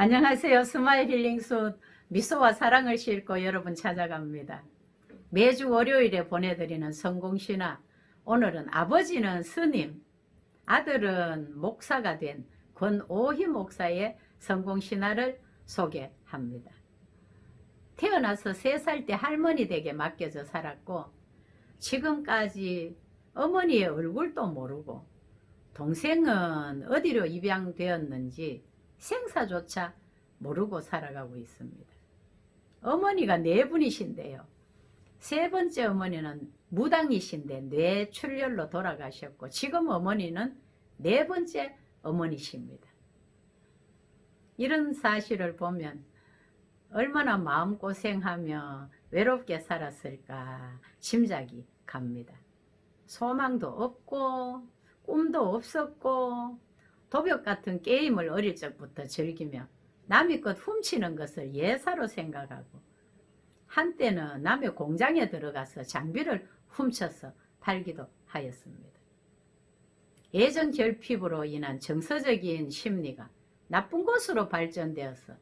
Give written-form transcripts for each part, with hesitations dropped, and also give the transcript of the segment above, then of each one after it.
안녕하세요. 스마일 힐링숲 미소와 사랑을 싣고 여러분 찾아갑니다. 매주 월요일에 보내드리는 성공신화. 오늘은 아버지는 스님, 아들은 목사가 된 권오희 목사의 성공신화를 소개합니다. 태어나서 3살 때 할머니 댁에 맡겨져 살았고 지금까지 어머니의 얼굴도 모르고 동생은 어디로 입양되었는지 생사조차 모르고 살아가고 있습니다. 어머니가 4분이신데요. 3번째 어머니는 무당이신데 뇌출혈로 돌아가셨고 지금 어머니는 4번째 어머니십니다. 이런 사실을 보면 얼마나 마음고생하며 외롭게 살았을까 짐작이 갑니다. 소망도 없고 꿈도 없었고 도벽 같은 게임을 어릴 적부터 즐기며 남의 것 훔치는 것을 예사로 생각하고 한때는 남의 공장에 들어가서 장비를 훔쳐서 팔기도 하였습니다. 애정 결핍으로 인한 정서적인 심리가 나쁜 곳으로 발전되어서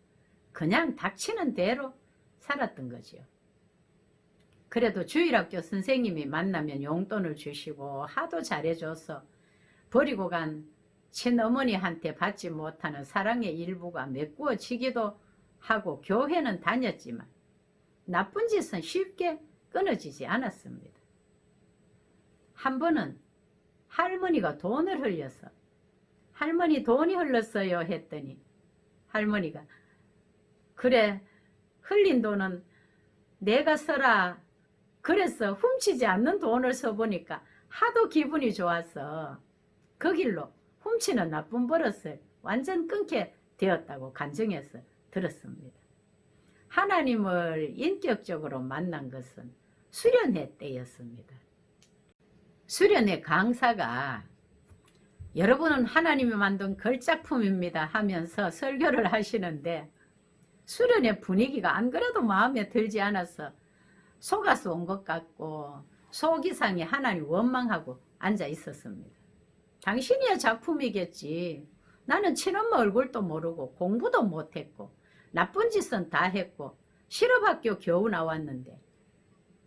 그냥 닥치는 대로 살았던 거지요. 그래도 주일학교 선생님이 만나면 용돈을 주시고 하도 잘해줘서 버리고 간 친어머니한테 받지 못하는 사랑의 일부가 메꾸어지기도 하고 교회는 다녔지만 나쁜 짓은 쉽게 끊어지지 않았습니다. 한 번은 할머니가 돈을 흘려서 할머니 돈이 흘렀어요 했더니 할머니가 그래 흘린 돈은 내가 써라 그래서 훔치지 않는 돈을 써보니까 하도 기분이 좋아서 그 길로 훔치는 나쁜 버릇을 완전 끊게 되었다고 간증해서 들었습니다. 하나님을 인격적으로 만난 것은 수련회 때였습니다. 수련회 강사가 여러분은 하나님이 만든 걸작품입니다 하면서 설교를 하시는데 수련회 분위기가 안 그래도 마음에 들지 않아서 속아서 온 것 같고 속이상에 하나님 원망하고 앉아 있었습니다. 당신이야 작품이겠지. 나는 친엄마 얼굴도 모르고 공부도 못했고 나쁜 짓은 다 했고 실업학교 겨우 나왔는데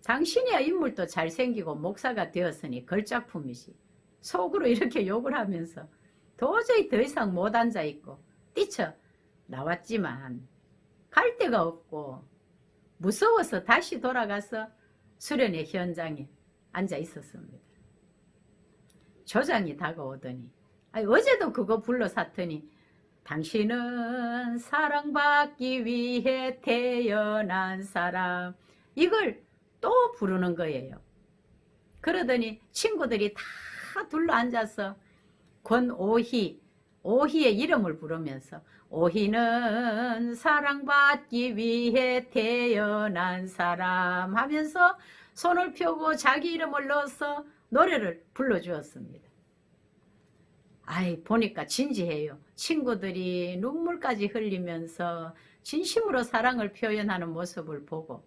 당신이야 인물도 잘생기고 목사가 되었으니 걸작품이지. 속으로 이렇게 욕을 하면서 도저히 더 이상 못 앉아있고 뛰쳐 나왔지만 갈 데가 없고 무서워서 다시 돌아가서 수련회 현장에 앉아 있었습니다. 조장이 다가오더니 어제도 그거 불러 샀더니 당신은 사랑받기 위해 태어난 사람 이걸 또 부르는 거예요. 그러더니 친구들이 다 둘러앉아서 권오희 오희의 이름을 부르면서 오희는 사랑받기 위해 태어난 사람 하면서 손을 펴고 자기 이름을 넣어서 노래를 불러주었습니다. 보니까 진지해요. 친구들이 눈물까지 흘리면서 진심으로 사랑을 표현하는 모습을 보고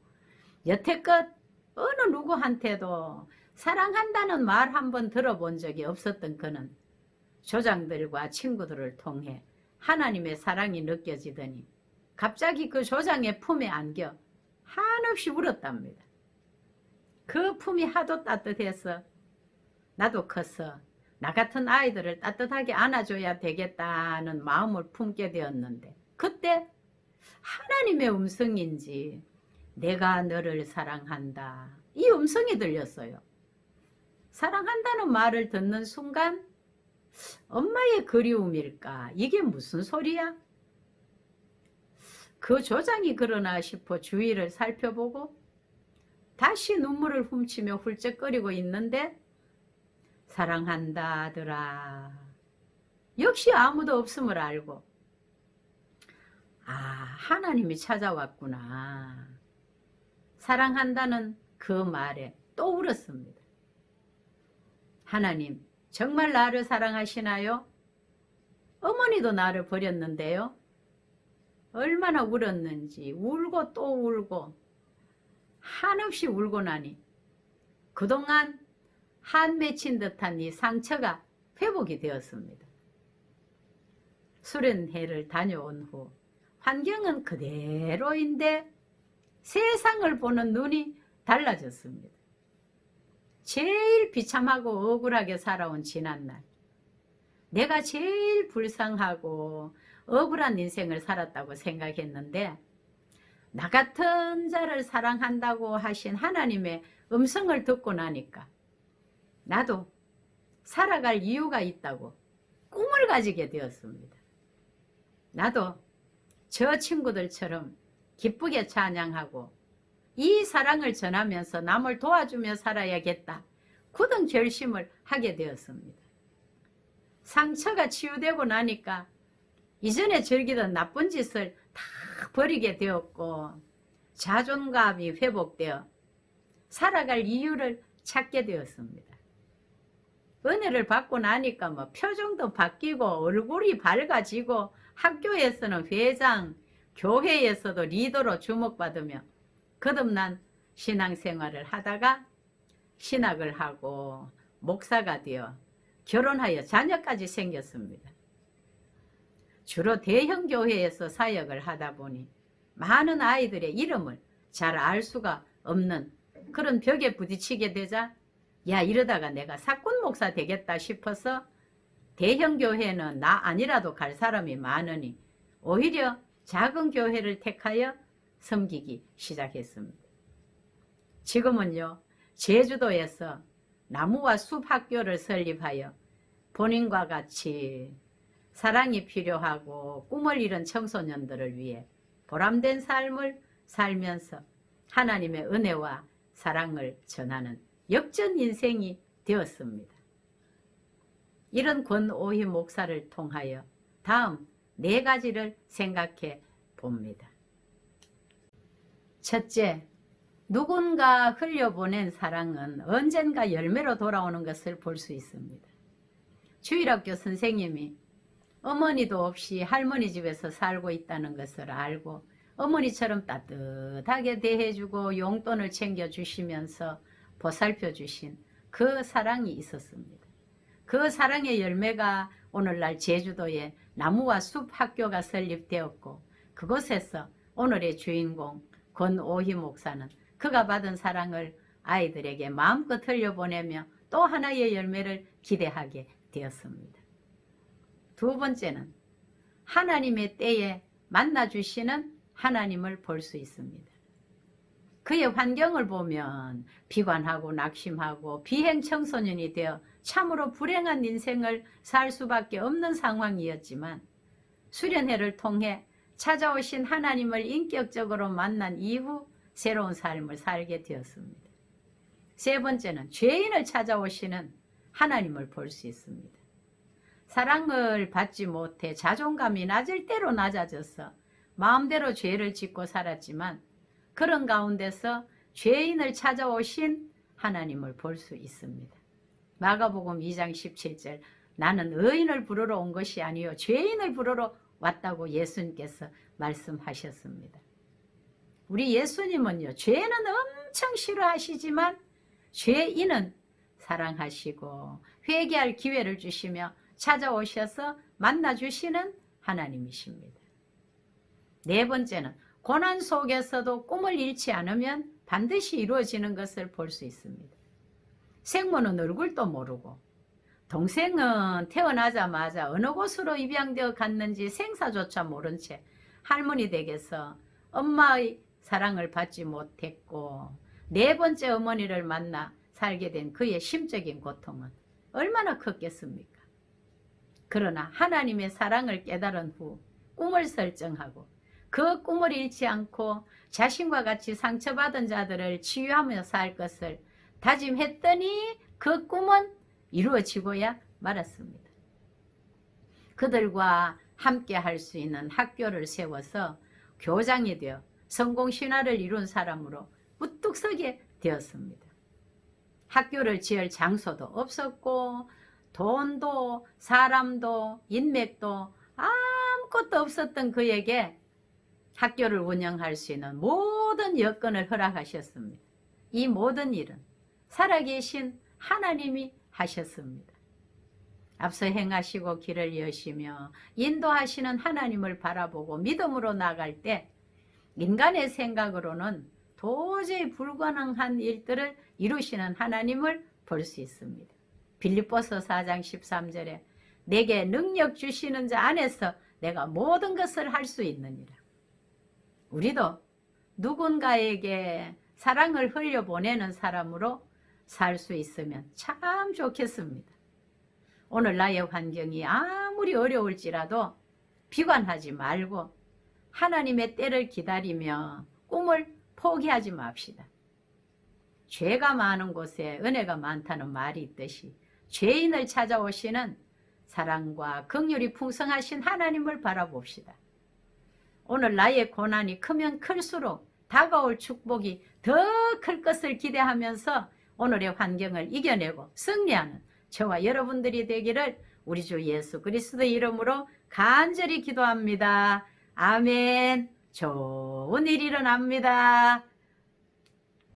여태껏 어느 누구한테도 사랑한다는 말 한 번 들어본 적이 없었던 그는 조장들과 친구들을 통해 하나님의 사랑이 느껴지더니 갑자기 그 조장의 품에 안겨 한없이 울었답니다. 그 품이 하도 따뜻해서 나도 커서 나 같은 아이들을 따뜻하게 안아줘야 되겠다는 마음을 품게 되었는데 그때 하나님의 음성인지 내가 너를 사랑한다 이 음성이 들렸어요. 사랑한다는 말을 듣는 순간 엄마의 그리움일까 이게 무슨 소리야? 그 조장이 그러나 싶어 주위를 살펴보고 다시 눈물을 훔치며 훌쩍거리고 있는데 사랑한다 아들아 역시 아무도 없음을 알고 하나님이 찾아왔구나 사랑한다는 그 말에 또 울었습니다. 하나님 정말 나를 사랑하시나요? 어머니도 나를 버렸는데요. 얼마나 울었는지 울고 또 울고 한없이 울고 나니 그동안 한 맺힌 듯한 이 상처가 회복이 되었습니다. 수련회를 다녀온 후 환경은 그대로인데 세상을 보는 눈이 달라졌습니다. 제일 비참하고 억울하게 살아온 지난날, 내가 제일 불쌍하고 억울한 인생을 살았다고 생각했는데 나 같은 자를 사랑한다고 하신 하나님의 음성을 듣고 나니까 나도 살아갈 이유가 있다고 꿈을 가지게 되었습니다. 나도 저 친구들처럼 기쁘게 찬양하고 이 사랑을 전하면서 남을 도와주며 살아야겠다 굳은 결심을 하게 되었습니다. 상처가 치유되고 나니까 이전에 즐기던 나쁜 짓을 다 버리게 되었고 자존감이 회복되어 살아갈 이유를 찾게 되었습니다. 은혜를 받고 나니까 뭐 표정도 바뀌고 얼굴이 밝아지고 학교에서는 회장, 교회에서도 리더로 주목받으며 거듭난 신앙생활을 하다가 신학을 하고 목사가 되어 결혼하여 자녀까지 생겼습니다. 주로 대형 교회에서 사역을 하다 보니 많은 아이들의 이름을 잘 알 수가 없는 그런 벽에 부딪히게 되자 야 이러다가 내가 사꾼 목사 되겠다 싶어서 대형 교회는 나 아니라도 갈 사람이 많으니 오히려 작은 교회를 택하여 섬기기 시작했습니다. 지금은요 제주도에서 나무와 숲 학교를 설립하여 본인과 같이 사랑이 필요하고 꿈을 잃은 청소년들을 위해 보람된 삶을 살면서 하나님의 은혜와 사랑을 전하는 역전 인생이 되었습니다. 이런 권오희 목사를 통하여 다음 4가지를 생각해 봅니다. 첫째, 누군가 흘려보낸 사랑은 언젠가 열매로 돌아오는 것을 볼 수 있습니다. 주일학교 선생님이 어머니도 없이 할머니 집에서 살고 있다는 것을 알고 어머니처럼 따뜻하게 대해주고 용돈을 챙겨주시면서 보살펴주신 그 사랑이 있었습니다. 그 사랑의 열매가 오늘날 제주도에 나무와 숲 학교가 설립되었고 그곳에서 오늘의 주인공 권오희 목사는 그가 받은 사랑을 아이들에게 마음껏 흘려보내며 또 하나의 열매를 기대하게 되었습니다. 2번째는 하나님의 때에 만나주시는 하나님을 볼 수 있습니다. 그의 환경을 보면 비관하고 낙심하고 비행 청소년이 되어 참으로 불행한 인생을 살 수밖에 없는 상황이었지만 수련회를 통해 찾아오신 하나님을 인격적으로 만난 이후 새로운 삶을 살게 되었습니다. 3번째는 죄인을 찾아오시는 하나님을 볼 수 있습니다. 사랑을 받지 못해 자존감이 낮을 대로 낮아져서 마음대로 죄를 짓고 살았지만 그런 가운데서 죄인을 찾아오신 하나님을 볼 수 있습니다. 마가복음 2장 17절 나는 의인을 부르러 온 것이 아니요 죄인을 부르러 왔다고 예수님께서 말씀하셨습니다. 우리 예수님은요 죄는 엄청 싫어하시지만 죄인은 사랑하시고 회개할 기회를 주시며 찾아오셔서 만나주시는 하나님이십니다. 4번째는 고난 속에서도 꿈을 잃지 않으면 반드시 이루어지는 것을 볼 수 있습니다. 생모는 얼굴도 모르고 동생은 태어나자마자 어느 곳으로 입양되어 갔는지 생사조차 모른 채 할머니 댁에서 엄마의 사랑을 받지 못했고 4번째 어머니를 만나 살게 된 그의 심적인 고통은 얼마나 컸겠습니까? 그러나 하나님의 사랑을 깨달은 후 꿈을 설정하고 그 꿈을 잃지 않고 자신과 같이 상처받은 자들을 치유하며 살 것을 다짐했더니 그 꿈은 이루어지고야 말았습니다. 그들과 함께 할 수 있는 학교를 세워서 교장이 되어 성공신화를 이룬 사람으로 우뚝 서게 되었습니다. 학교를 지을 장소도 없었고 돈도 사람도 인맥도 아무것도 없었던 그에게 학교를 운영할 수 있는 모든 여건을 허락하셨습니다. 이 모든 일은 살아계신 하나님이 하셨습니다. 앞서 행하시고 길을 여시며 인도하시는 하나님을 바라보고 믿음으로 나갈 때 인간의 생각으로는 도저히 불가능한 일들을 이루시는 하나님을 볼 수 있습니다. 빌립보서 4장 13절에 내게 능력 주시는 자 안에서 내가 모든 것을 할 수 있느니라. 우리도 누군가에게 사랑을 흘려보내는 사람으로 살 수 있으면 참 좋겠습니다. 오늘 나의 환경이 아무리 어려울지라도 비관하지 말고 하나님의 때를 기다리며 꿈을 포기하지 맙시다. 죄가 많은 곳에 은혜가 많다는 말이 있듯이 죄인을 찾아오시는 사랑과 긍휼이 풍성하신 하나님을 바라봅시다. 오늘 나의 고난이 크면 클수록 다가올 축복이 더 클 것을 기대하면서 오늘의 환경을 이겨내고 승리하는 저와 여러분들이 되기를 우리 주 예수 그리스도의 이름으로 간절히 기도합니다. 아멘. 좋은 일이 일어납니다.